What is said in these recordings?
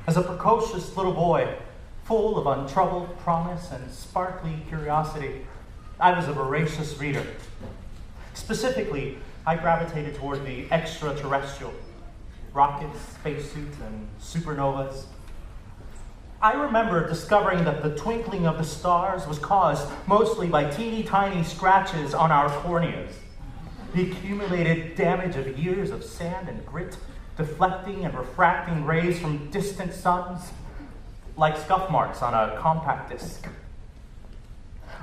As a precocious little boy, full of untroubled promise and sparkly curiosity, I was a voracious reader. Specifically, I gravitated toward the extraterrestrial, rockets, spacesuits, and supernovas. I remember discovering that the twinkling of the stars was caused mostly by teeny tiny scratches on our corneas, the accumulated damage of years of sand and grit, deflecting and refracting rays from distant suns, like scuff marks on a compact disc.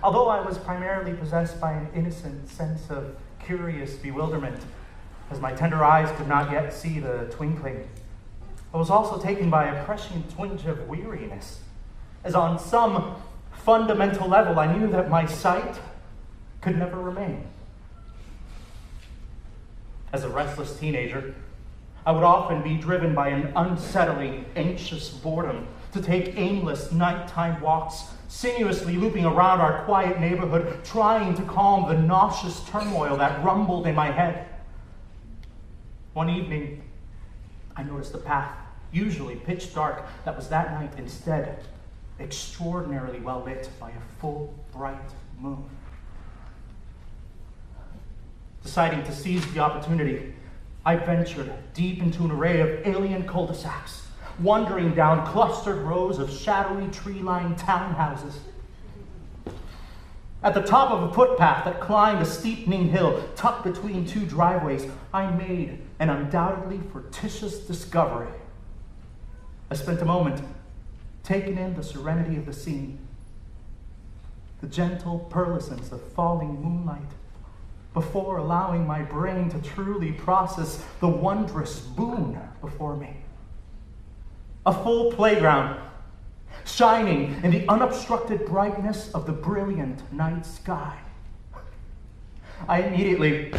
Although I was primarily possessed by an innocent sense of curious bewilderment, as my tender eyes could not yet see the twinkling, I was also taken by a prescient twinge of weariness, as on some fundamental level I knew that my sight could never remain. As a restless teenager, I would often be driven by an unsettling, anxious boredom to take aimless nighttime walks, sinuously looping around our quiet neighborhood, trying to calm the nauseous turmoil that rumbled in my head. One evening, I noticed a path, usually pitch dark, that was that night instead extraordinarily well lit by a full, bright moon. Deciding to seize the opportunity, I ventured deep into an array of alien cul-de-sacs, wandering down clustered rows of shadowy tree-lined townhouses. At the top of a footpath that climbed a steepening hill tucked between two driveways, I made an undoubtedly fortuitous discovery. I spent a moment taking in the serenity of the scene, the gentle pearlescence of falling moonlight, before allowing my brain to truly process the wondrous boon before me. A full playground, shining in the unobstructed brightness of the brilliant night sky. I immediately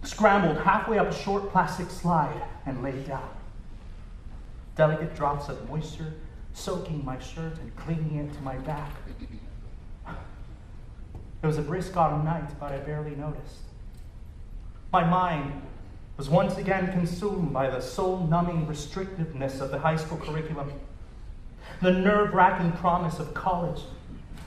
scrambled halfway up a short plastic slide and laid down. Delicate drops of moisture soaking my shirt and clinging it to my back. It was a brisk autumn night, but I barely noticed. My mind was once again consumed by the soul-numbing restrictiveness of the high school curriculum, the nerve-wracking promise of college,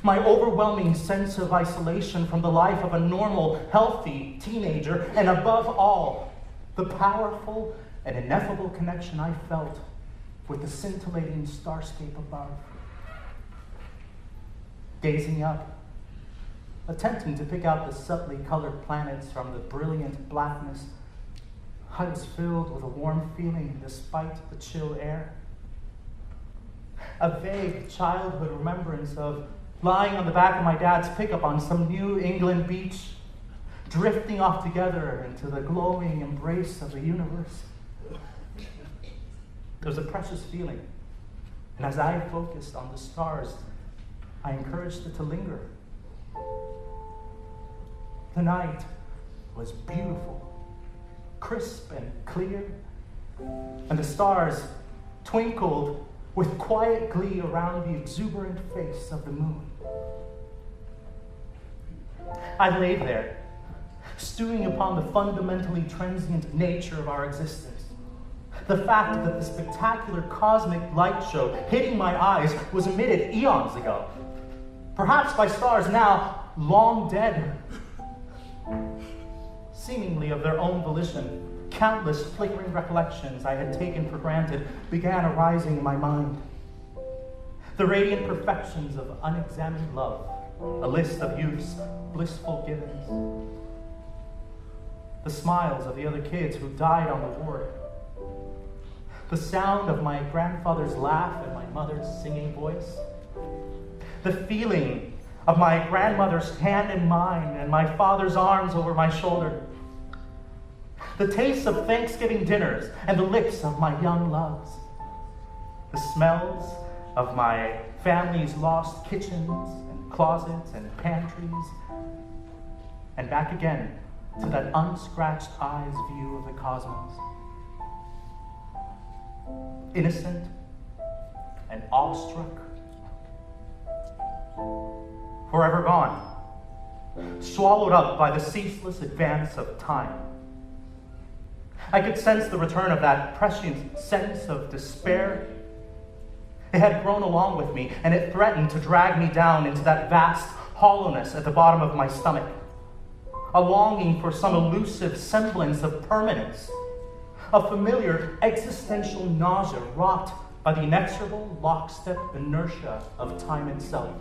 my overwhelming sense of isolation from the life of a normal, healthy teenager, and above all, the powerful and ineffable connection I felt with the scintillating starscape above. Gazing up, attempting to pick out the subtly colored planets from the brilliant blackness, I was filled with a warm feeling despite the chill air. A vague childhood remembrance of lying on the back of my dad's pickup on some New England beach, drifting off together into the glowing embrace of the universe. There was a precious feeling, and as I focused on the stars, I encouraged it to linger. The night was beautiful, crisp and clear, and the stars twinkled with quiet glee around the exuberant face of the moon. I lay there, stewing upon the fundamentally transient nature of our existence. The fact that the spectacular cosmic light show hitting my eyes was emitted eons ago, perhaps by stars now long dead. Seemingly of their own volition, countless flickering recollections I had taken for granted began arising in my mind. The radiant perfections of unexamined love, a list of youth's blissful givens. The smiles of the other kids who died on the ward. The sound of my grandfather's laugh and my mother's singing voice. The feeling of my grandmother's hand in mine and my father's arms over my shoulder. The taste of Thanksgiving dinners and the lips of my young loves. The smells of my family's lost kitchens and closets and pantries. And back again to that unscratched eye's view of the cosmos. Innocent and awestruck. Forever gone, swallowed up by the ceaseless advance of time. I could sense the return of that prescient sense of despair It had grown along with me, and it threatened to drag me down into that vast hollowness at the bottom of my stomach. A longing for some elusive semblance of permanence. A familiar existential nausea wrought by the inexorable lockstep inertia of time itself.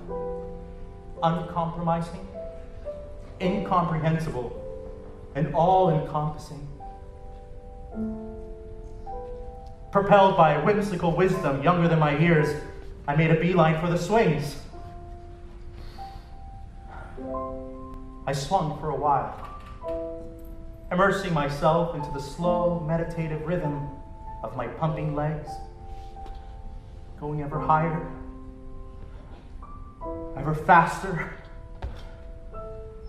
Uncompromising, incomprehensible, and all-encompassing. Propelled by whimsical wisdom younger than my years, I made a beeline for the swings. I swung for a while, immersing myself into the slow, meditative rhythm of my pumping legs, going ever higher, ever faster,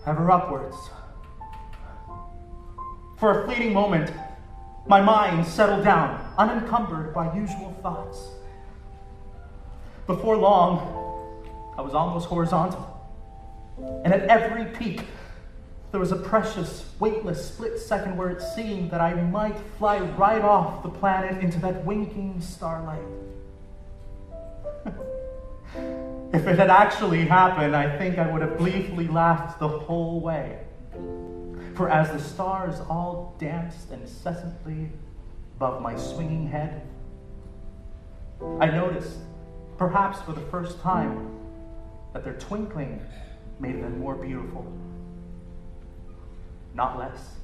ever upwards. For a fleeting moment, my mind settled down, unencumbered by usual thoughts. Before long, I was almost horizontal. And at every peak, there was a precious, weightless split-second where it seemed that I might fly right off the planet into that winking starlight. If it had actually happened, I think I would have gleefully laughed the whole way. For as the stars all danced incessantly above my swinging head, I noticed, perhaps for the first time, that their twinkling made them more beautiful, not less.